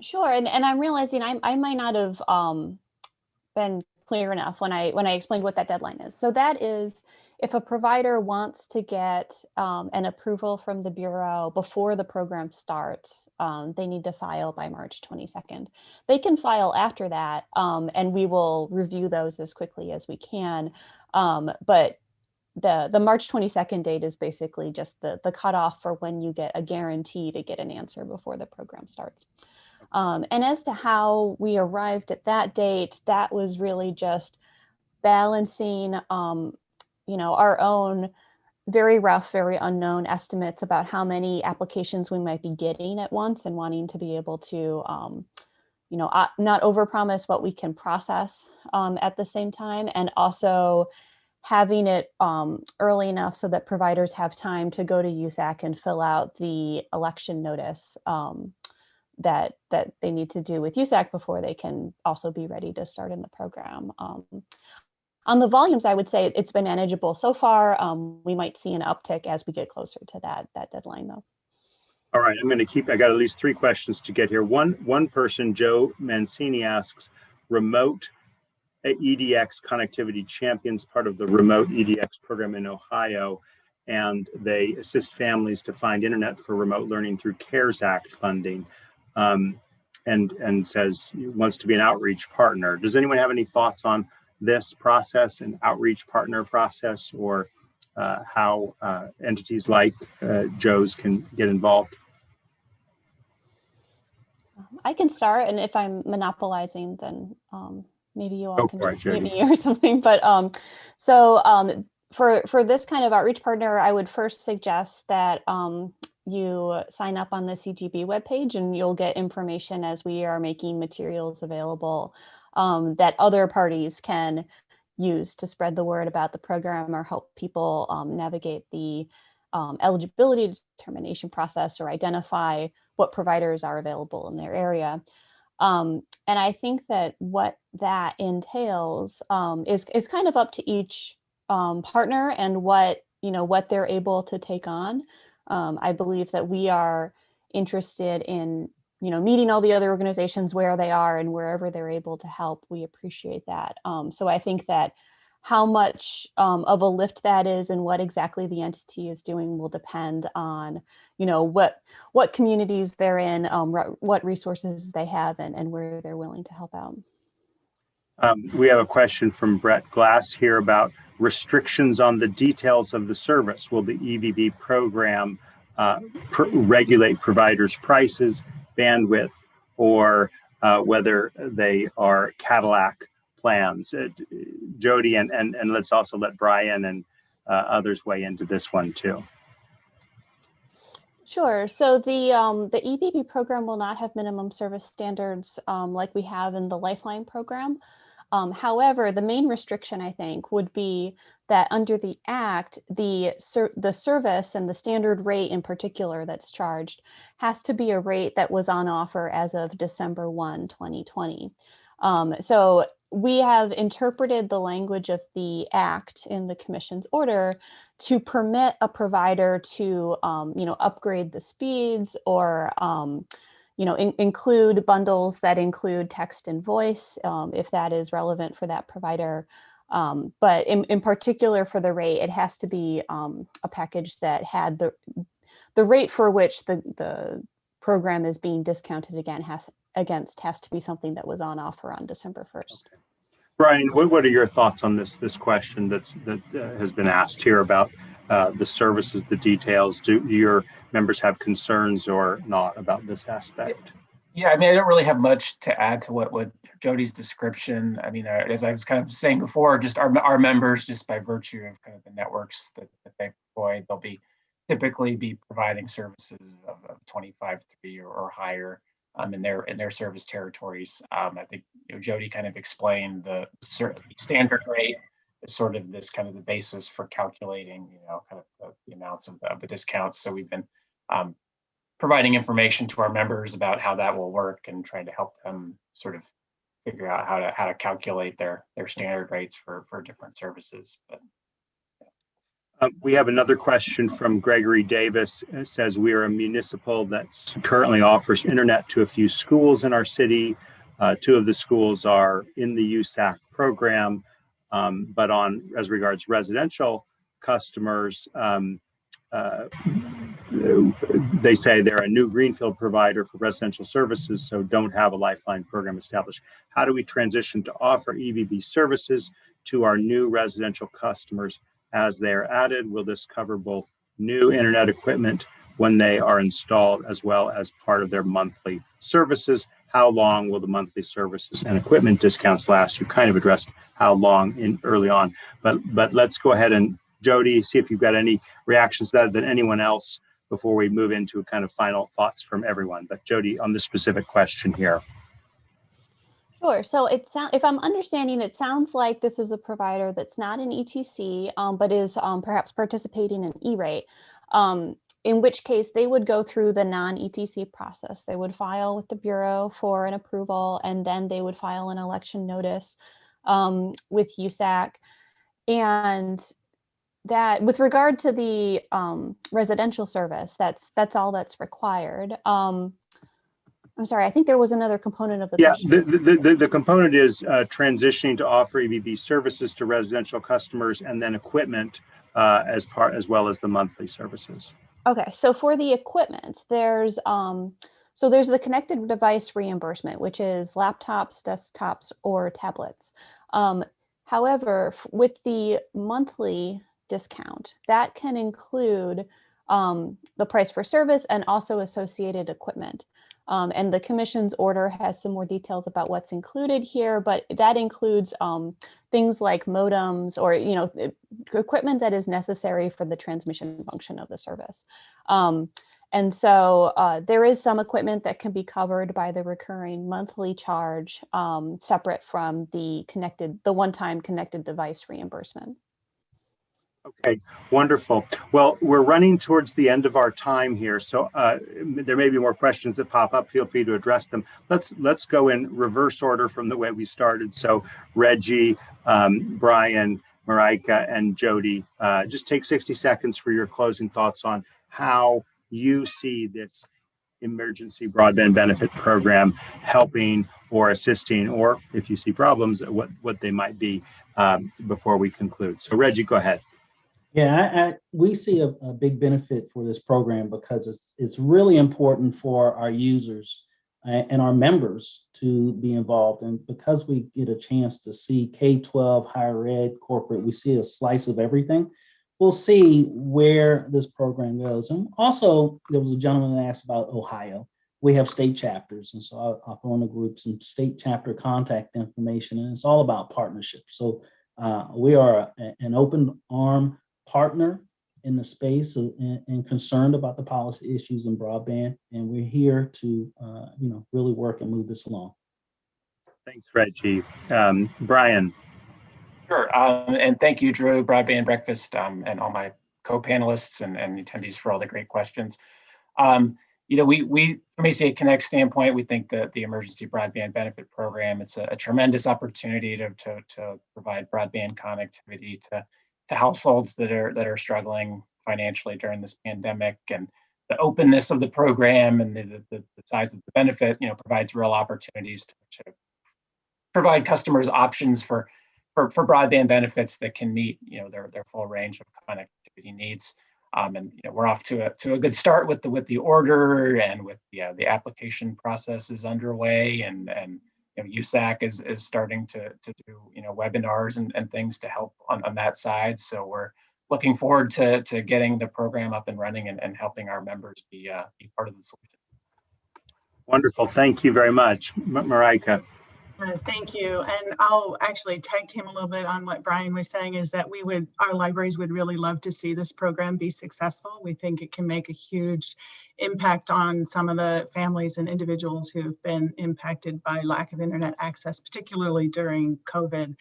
Sure, and I'm realizing I might not have been clear enough when I explained what that deadline is. So that is, if a provider wants to get an approval from the Bureau before the program starts, they need to file by March 22nd. They can file after that, and we will review those as quickly as we can. But the March 22nd date is basically just the cutoff for when you get a guarantee to get an answer before the program starts. And as to how we arrived at that date, that was really just balancing our own very rough, very unknown estimates about how many applications we might be getting at once, and wanting to be able to not overpromise what we can process at the same time, and also having it early enough so that providers have time to go to USAC and fill out the election notice that they need to do with USAC before they can also be ready to start in the program. On the volumes, I would say it's been manageable so far. We might see an uptick as we get closer to that deadline, though. All right, I got at least 3 questions to get here. One person, Joe Mancini, asks, remote EDX Connectivity Champions, part of the remote EDX program in Ohio, and they assist families to find internet for remote learning through CARES Act funding, and says he wants to be an outreach partner. Does anyone have any thoughts on this process, an outreach partner process, or how entities like Joe's can get involved? I can start, and if I'm monopolizing, then maybe you all can just meet me or something. But for this kind of outreach partner, I would first suggest that you sign up on the CGB webpage, and you'll get information as we are making materials available that other parties can use to spread the word about the program, or help people navigate the eligibility determination process, or identify what providers are available in their area. And I think that what that entails is kind of up to each partner and what they're able to take on. I believe that we are interested in meeting all the other organizations where they are, and wherever they're able to help, we appreciate that. So I think that how much of a lift that is and what exactly the entity is doing will depend on, what communities they're in, what resources they have, and where they're willing to help out. We have a question from Brett Glass here about restrictions on the details of the service. Will the EBB program regulate providers' prices, bandwidth, or whether they are Cadillac plans? Jody, and let's also let Brian and others weigh into this one too. Sure. So the EBB program will not have minimum service standards like we have in the Lifeline program. However, the main restriction, I think, would be that under the Act, the service and the standard rate in particular that's charged has to be a rate that was on offer as of December 1, 2020. So we have interpreted the language of the Act in the Commission's order to permit a provider to, upgrade the speeds, or include bundles that include text and voice, if that is relevant for that provider. But in particular for the rate, it has to be a package that had the rate for which the program is being discounted has to be something that was on offer on December 1st. Okay. Brian, what are your thoughts on this question that has been asked here about the services, the details? Do your members have concerns or not about this aspect? Yeah, I mean, I don't really have much to add to what Jody's description. I mean, as I was kind of saying before, just our members, just by virtue of kind of the networks that they deploy, they'll typically be providing services of 25/3 or higher in their service territories. I think Jody kind of explained the standard rate is sort of this kind of the basis for calculating, kind of the amounts of the discounts. So we've been providing information to our members about how that will work, and trying to help them sort of figure out how to calculate their standard rates for different services. But we have another question from Gregory Davis. It says, we are a municipal that currently offers internet to a few schools in our city. 2 of the schools are in the USAC program, but as regards residential customers, they say they're a new greenfield provider for residential services, so don't have a Lifeline program established. How do we transition to offer EBB services to our new residential customers as they are added? Will this cover both new internet equipment when they are installed as well as part of their monthly services? How long will the monthly services and equipment discounts last? You kind of addressed how long in early on, but let's go ahead and Jody, see if you've got any reactions to that than anyone else before we move into kind of final thoughts from everyone. But Jody, on this specific question here. Sure. So if I'm understanding, it sounds like this is a provider that's not an ETC, but is perhaps participating in E-rate, in which case they would go through the non-ETC process. They would file with the Bureau for an approval, and then they would file an election notice with USAC. And that with regard to the residential service, that's all that's required. I'm sorry, I think there was another component of the question. The component is transitioning to offer EBB services to residential customers and then equipment as well as the monthly services. Okay, so for the equipment, there's the connected device reimbursement, which is laptops, desktops, or tablets. However, with the monthly discount, that can include the price for service and also associated equipment. And the commission's order has some more details about what's included here, but that includes things like modems or equipment that is necessary for the transmission function of the service. And so there is some equipment that can be covered by the recurring monthly charge, separate from the one-time connected device reimbursement. Okay, wonderful. Well, we're running towards the end of our time here, so there may be more questions that pop up. Feel free to address them. Let's go in reverse order from the way we started. So Reggie, Brian, Marika, and Jody, just take 60 seconds for your closing thoughts on how you see this emergency broadband benefit program helping or assisting, or if you see problems, what they might be before we conclude. So Reggie, go ahead. Yeah, we see a big benefit for this program because it's really important for our users and our members to be involved. And because we get a chance to see K-12, higher ed, corporate, we see a slice of everything. We'll see where this program goes. And also, there was a gentleman that asked about Ohio. We have state chapters, and so I'll throw in the group some state chapter contact information, and it's all about partnerships. So we are an open arm partner in the space and concerned about the policy issues in broadband, and we're here to really work and move this along. Thanks, Reggie. Brian. Sure, and thank you, Drew, Broadband Breakfast, and all my co-panelists and attendees for all the great questions. We from ACA Connect standpoint, we think that the Emergency Broadband Benefit Program, it's a tremendous opportunity to provide broadband connectivity to households that are struggling financially during this pandemic. And the openness of the program and the size of the benefit, provides real opportunities to provide customers options for broadband benefits that can meet their full range of connectivity needs. And we're off to a good start with the order, and with the application process is underway, and USAC is starting to do webinars and things to help on that side. So we're looking forward to getting the program up and running and helping our members be part of the solution. Wonderful, thank you very much, Marika. Thank you, and I'll actually tag team a little bit on what Brian was saying, is that our libraries would really love to see this program be successful. We think it can make a huge impact on some of the families and individuals who've been impacted by lack of internet access, particularly during COVID.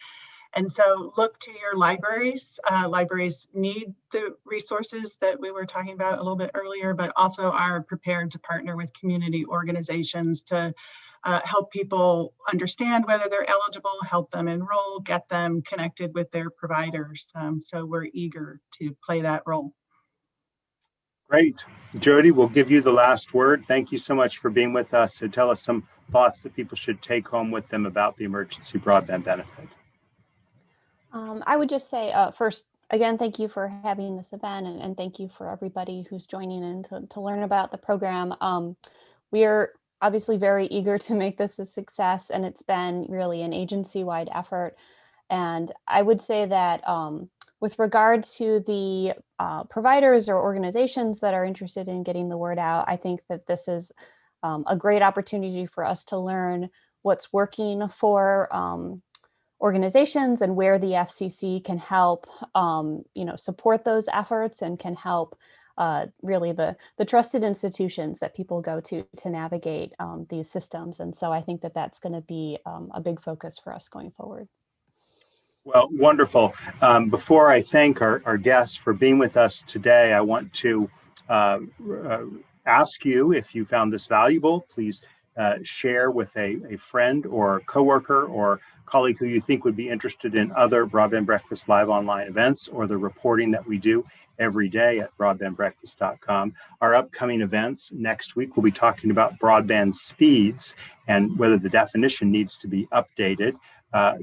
And so look to your libraries. Libraries need the resources that we were talking about a little bit earlier, but also are prepared to partner with community organizations to help people understand whether they're eligible, help them enroll, get them connected with their providers. So we're eager to play that role. Great. Jody, we'll give you the last word. Thank you so much for being with us. So tell us some thoughts that people should take home with them about the emergency broadband benefit. I would just say, first, again, thank you for having this event, and thank you for everybody who's joining in to learn about the program. We are obviously very eager to make this a success, and it's been really an agency-wide effort. And I would say that with regard to the providers or organizations that are interested in getting the word out, I think that this is a great opportunity for us to learn what's working for organizations and where the FCC can help, support those efforts and can help really the trusted institutions that people go to navigate these systems. And so I think that that's going to be a big focus for us going forward. Well, wonderful. Before I thank our guests for being with us today, I want to ask you, if you found this valuable, please share with a friend or coworker or colleague who you think would be interested in other Broadband Breakfast live online events or the reporting that we do every day at broadbandbreakfast.com. Our upcoming events next week, we'll be talking about broadband speeds and whether the definition needs to be updated.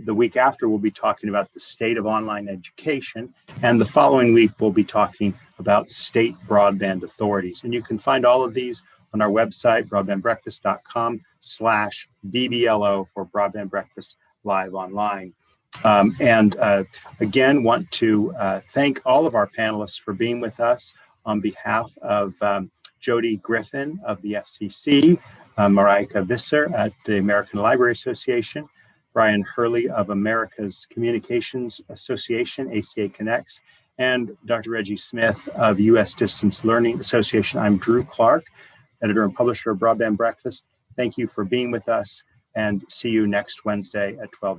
The week after, we'll be talking about the state of online education. And the following week, we'll be talking about state broadband authorities. And you can find all of these on our website, broadbandbreakfast.com/BBLO for Broadband Breakfast Live Online. Again, want to thank all of our panelists for being with us on behalf of Jody Griffin of the FCC, Marika Visser at the American Library Association, Brian Hurley of America's Communications Association, ACA Connects, and Dr. Reggie Smith of U.S. Distance Learning Association. I'm Drew Clark, editor and publisher of Broadband Breakfast. Thank you for being with us, and see you next Wednesday at 12.